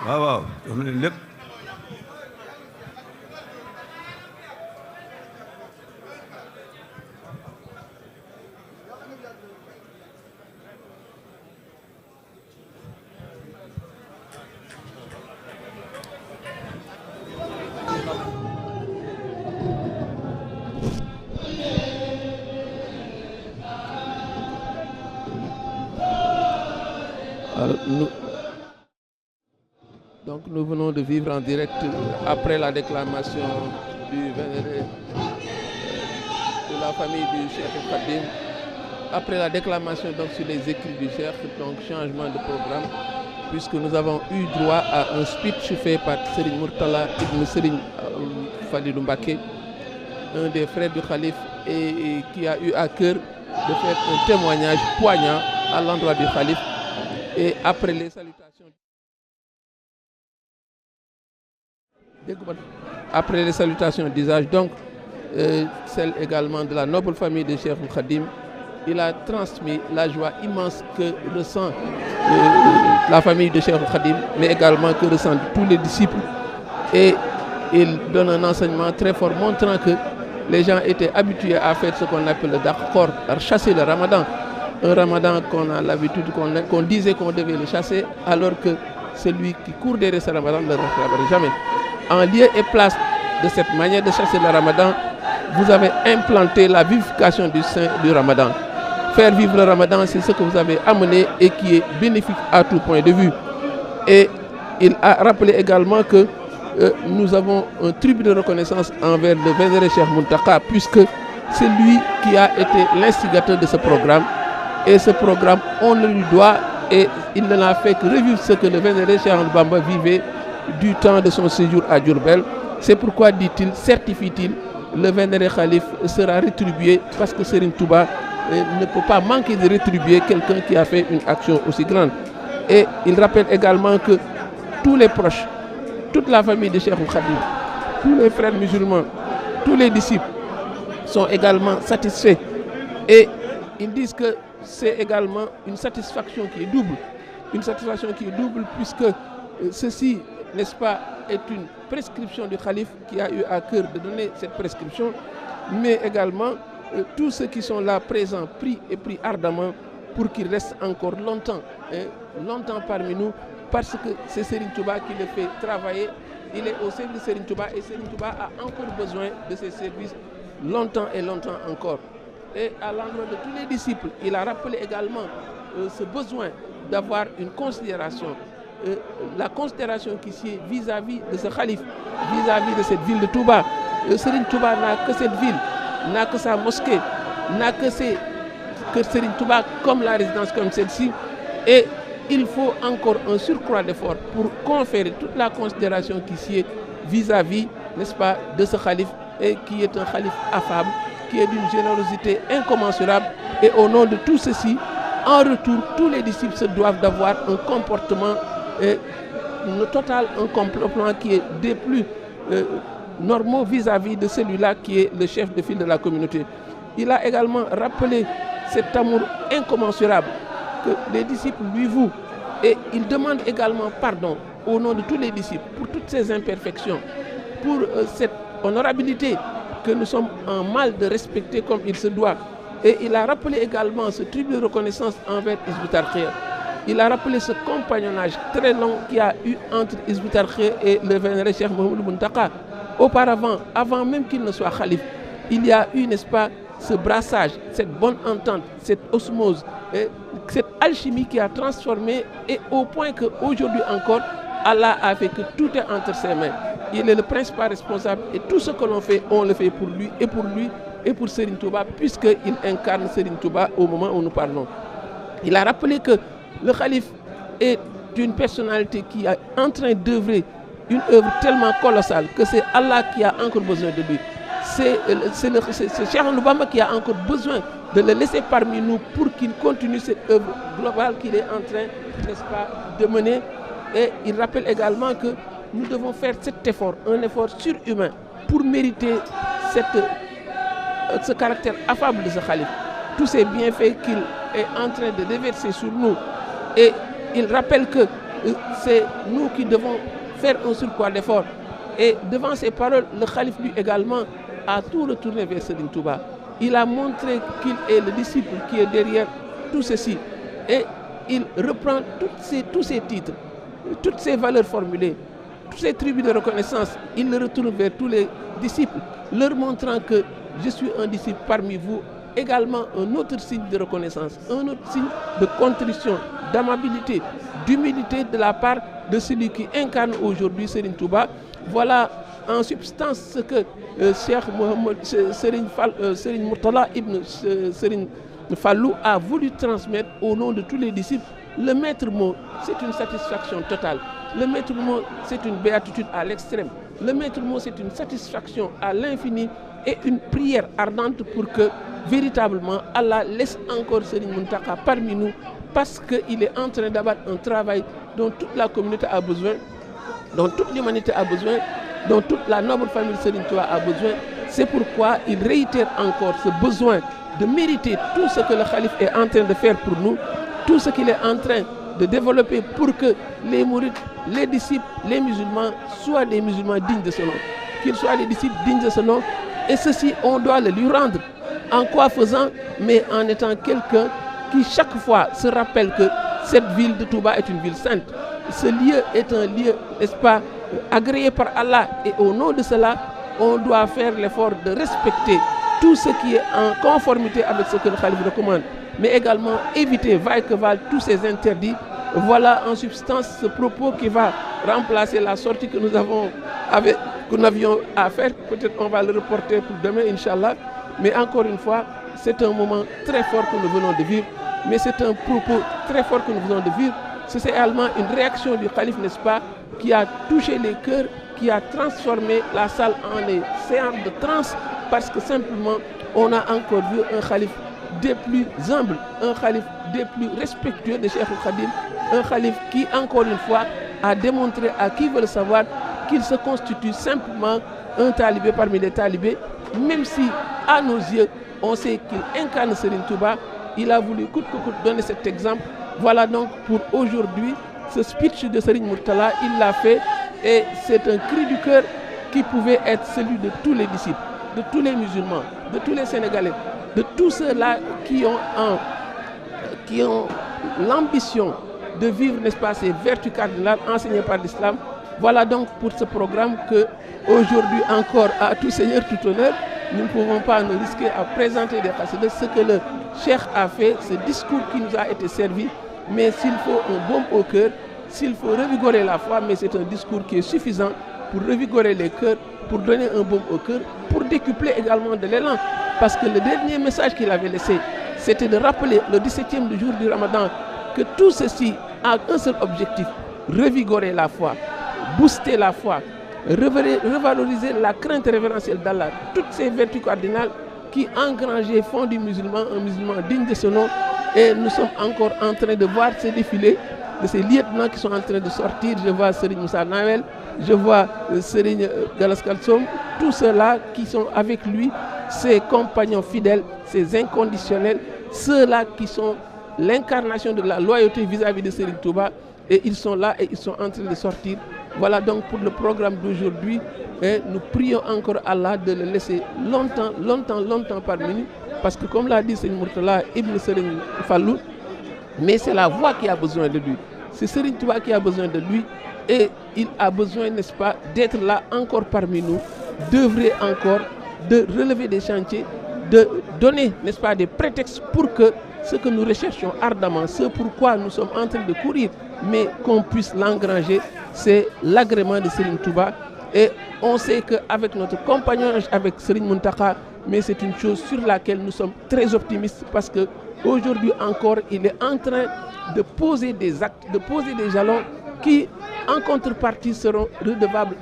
waaw waaw jox na leen lépp. Alors, nous venons de vivre en direct après la déclamation du vénéré de la famille du Cheikh Khadim, après la déclamation donc sur les écrits du Cheikh, donc changement de programme, puisque nous avons eu droit à un speech fait par Serigne Murtala Ibn Serigne Falilou Mbacké, un des frères du Khalif, et qui a eu à cœur de faire un témoignage poignant à l'endroit du Khalif. Et après les salutations d'usage, donc celle également de la noble famille de Cheikh Khadim, il a transmis la joie immense que ressent la famille de Cheikh Khadim, mais également que ressentent tous les disciples. Et il donne un enseignement très fort montrant que les gens étaient habitués à faire ce qu'on appelle le Dakhor, à chasser le Ramadan. Un Ramadan qu'on a l'habitude, qu'on disait qu'on devait le chasser, alors que celui qui court derrière ce Ramadan ne le rattrapera jamais. En lieu et place de cette manière de chasser le Ramadan, vous avez implanté la vivification du saint du Ramadan. Faire vivre le Ramadan, c'est ce que vous avez amené et qui est bénéfique à tout point de vue. Et il a rappelé également que nous avons un tribut de reconnaissance envers le vénéré Cheikh Muntaka, puisque c'est lui qui a été l'instigateur de ce programme. Et ce programme, on le lui doit, et il ne l'a fait que revivre ce que le vénéré Cheikh Bamba vivait du temps de son séjour à Diourbel. C'est pourquoi, dit-il, certifie-t-il, le vénéré Khalif sera rétribué, parce que Serigne Touba ne peut pas manquer de rétribuer quelqu'un qui a fait une action aussi grande. Et il rappelle également que tous les proches, toute la famille de Cheikh Khadim, tous les frères musulmans, tous les disciples sont également satisfaits. Et ils disent que c'est également une satisfaction qui est double. Une satisfaction qui est double puisque ceci, n'est-ce pas, est une prescription du Khalif qui a eu à cœur de donner cette prescription, mais également tous ceux qui sont là présents prient et prient ardemment pour qu'il reste encore longtemps parmi nous, parce que c'est Serigne Touba qui le fait travailler. Il est au service de Serigne Touba et Serigne Touba a encore besoin de ses services longtemps et longtemps encore. Et à l'endroit de tous les disciples, il a rappelé également ce besoin d'avoir une considération, la considération qui est vis-à-vis de ce Khalif, vis-à-vis de cette ville de Touba. Serigne Touba n'a que cette ville, n'a que sa mosquée, n'a que Serigne Touba comme la résidence comme celle-ci. Et il faut encore un surcroît d'efforts pour conférer toute la considération qui est vis-à-vis, n'est-ce pas, de ce Khalif, et qui est un Khalif affable, qui est d'une générosité incommensurable. Et au nom de tout ceci, en retour, tous les disciples se doivent d'avoir un comportement total, un comportement qui est des plus normaux vis-à-vis de celui-là qui est le chef de file de la communauté. Il a également rappelé cet amour incommensurable que les disciples lui vouent. Et il demande également pardon au nom de tous les disciples pour toutes ces imperfections, pour cette honorabilité que nous sommes en mal de respecter comme il se doit. Et il a rappelé également ce tribut de reconnaissance envers Hizbut Tarqiyyah. Il a rappelé ce compagnonnage très long qu'il y a eu entre Hizbut Tarqiyyah et le vénéré Cheikh Mouhamadou Muntaka. Auparavant, avant même qu'il ne soit Khalif, il y a eu, n'est-ce pas, ce brassage, cette bonne entente, cette osmose, cette alchimie qui a transformé, et au point qu'aujourd'hui encore, Allah a fait que tout est entre ses mains. Il est le principal responsable et tout ce que l'on fait, on le fait pour lui et pour Serigne Touba, puisqu'il incarne Serigne Touba au moment où nous parlons. Il a rappelé que le Khalif est une personnalité qui est en train d'œuvrer une œuvre tellement colossale que c'est Allah qui a encore besoin de lui. C'est Cheikh Bamba qui a encore besoin de le laisser parmi nous pour qu'il continue cette œuvre globale qu'il est en train, n'est-ce pas, de mener. Et il rappelle également que nous devons faire cet effort, un effort surhumain, pour mériter ce caractère affable de ce Khalif. Tous ces bienfaits qu'il est en train de déverser sur nous. Et il rappelle que c'est nous qui devons faire un surcroît d'effort. Et devant ces paroles, le calife lui également a tout retourné vers Serigne Touba. Il a montré qu'il est le disciple qui est derrière tout ceci. Et il reprend tous ces titres, toutes ces valeurs formulées, tous ces tribus de reconnaissance. Il le retourne vers tous les disciples, leur montrant que je suis un disciple parmi vous. Également un autre signe de reconnaissance, un autre signe de contrition, d'amabilité, d'humilité de la part de celui qui incarne aujourd'hui Serigne Touba. Voilà en substance ce que Cheikh Serigne Mourtala Ibn Serigne Fallou a voulu transmettre au nom de tous les disciples. Le maître mot, c'est une satisfaction totale. Le maître mot, c'est une béatitude à l'extrême. Le maître mot, c'est une satisfaction à l'infini et une prière ardente pour que véritablement Allah laisse encore Serigne Mountakha parmi nous, parce qu'il est en train d'abattre un travail dont toute la communauté a besoin, dont toute l'humanité a besoin, dont toute la noble famille Serigne Touba a besoin. C'est pourquoi il réitère encore ce besoin de mériter tout ce que le calife est en train de faire pour nous, tout ce qu'il est en train de développer pour que les mourides, les disciples, les musulmans soient des musulmans dignes de ce nom, qu'ils soient des disciples dignes de ce nom. Et ceci, on doit le lui rendre. En quoi faisant? Mais en étant quelqu'un qui chaque fois se rappelle que cette ville de Touba est une ville sainte. Ce lieu est un lieu, n'est-ce pas, agréé par Allah. Et au nom de cela, on doit faire l'effort de respecter tout ce qui est en conformité avec ce que le Khalif recommande. Mais également éviter, vaille que vaille, tous ces interdits. Voilà en substance ce propos qui va remplacer la sortie que nous avions à faire. Peut-être on va le reporter pour demain, Inch'Allah. Mais encore une fois, c'est un moment très fort que nous venons de vivre. Mais c'est un propos très fort que nous venons de vivre. C'est également une réaction du calife, n'est-ce pas, qui a touché les cœurs, qui a transformé la salle en des séances de transe, parce que simplement, on a encore vu un calife des plus humbles, un calife des plus respectueux de Cheikh Khadim, un calife qui, encore une fois, a démontré à qui veut le savoir qu'il se constitue simplement un talibé parmi les talibés, même si, à nos yeux, on sait qu'il incarne Serigne Touba. Il a voulu coûte que coûte donner cet exemple. Voilà donc pour aujourd'hui ce speech de Serigne Mourtala, il l'a fait et c'est un cri du cœur qui pouvait être celui de tous les disciples, de tous les musulmans, de tous les Sénégalais, de tous ceux-là qui ont l'ambition de vivre, n'est-ce pas, ces vertus cardinales enseignées par l'islam. Voilà donc pour ce programme que aujourd'hui encore, à tout seigneur, tout honneur, nous ne pouvons pas nous risquer à présenter des khassida, ce que le cheikh a fait, ce discours qui nous a été servi. Mais s'il faut un baume au cœur, s'il faut revigorer la foi, mais c'est un discours qui est suffisant pour revigorer les cœurs, pour donner un baume au cœur, pour décupler également de l'élan. Parce que le dernier message qu'il avait laissé, c'était de rappeler le 17e jour du Ramadan que tout ceci a un seul objectif, revigorer la foi, booster la foi, revaloriser la crainte révérentielle d'Allah, toutes ces vertus cardinales qui engrangeaient font du musulman un musulman digne de ce nom. Et nous sommes encore en train de voir ces défilés de ces lieutenants qui sont en train de sortir. Je vois Serigne Moussa Nawel, je vois Serigne Galas Kalsom, tous ceux-là qui sont avec lui, ses compagnons fidèles, ses inconditionnels, ceux-là qui sont l'incarnation de la loyauté vis-à-vis de Serigne Touba. Et ils sont là et ils sont en train de sortir. Voilà donc pour le programme d'aujourd'hui. Et nous prions encore Allah de le laisser longtemps parmi nous. Parce que comme l'a dit Serigne Mourtala Ibn Serigne Fallou, mais c'est la voix qui a besoin de lui. C'est Serigne Touba qui a besoin de lui. Et il a besoin, n'est-ce pas, d'être là encore parmi nous, d'œuvrer encore, de relever des chantiers, de donner, n'est-ce pas, des prétextes pour que ce que nous recherchons ardemment, ce pourquoi nous sommes en train de courir, mais qu'on puisse l'engranger, c'est l'agrément de Serigne Touba. Et on sait qu'avec notre compagnonnage avec Serigne Mountakha, mais c'est une chose sur laquelle nous sommes très optimistes parce qu'aujourd'hui encore, il est en train de poser des actes, de poser des jalons qui, en contrepartie, seront redevables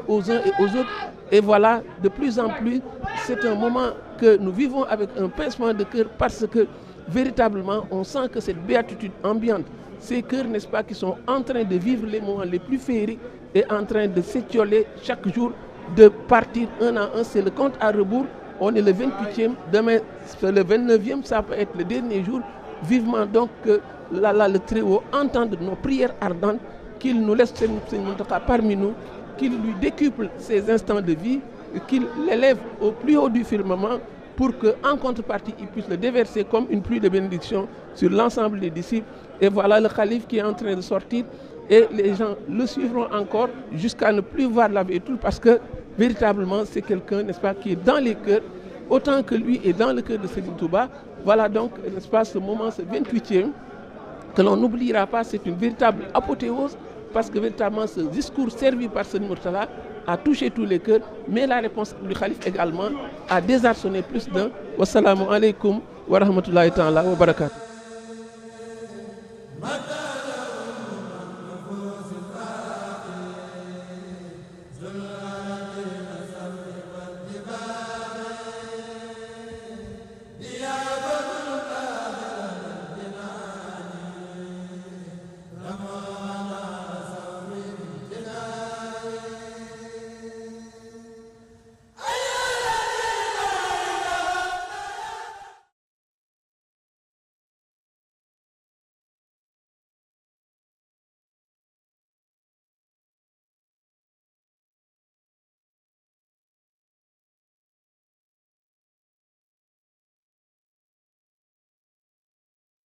aux uns et aux autres. Et voilà, de plus en plus, c'est un moment que nous vivons avec un pincement de cœur parce que véritablement, on sent que cette béatitude ambiante, ces cœurs, n'est-ce pas, qui sont en train de vivre les moments les plus féeriques et en train de s'étioler chaque jour, de partir un à un. C'est le compte à rebours. On est le 28e, demain c'est le 29e, ça peut être le dernier jour. Vivement donc que le Très-Haut entende nos prières ardentes qu'il nous laisse Serigne Mountakha parmi nous, qu'il lui décuple ses instants de vie, qu'il l'élève au plus haut du firmament pour qu'en contrepartie, il puisse le déverser comme une pluie de bénédiction sur l'ensemble des disciples. Et voilà le calife qui est en train de sortir et les gens le suivront encore jusqu'à ne plus voir la vérité parce que véritablement c'est quelqu'un, n'est-ce pas, qui est dans les cœurs autant que lui est dans le cœur de Serigne Touba. Voilà donc, n'est-ce pas, ce moment, ce 28e, que l'on n'oubliera pas, c'est une véritable apothéose parce que véritablement ce discours servi par Serigne Mourtala a touché tous les cœurs, mais la réponse du calife également a désarçonné plus d'un. Wassalamu alaikum wa rahmatullahi ta'ala wa barakatuh.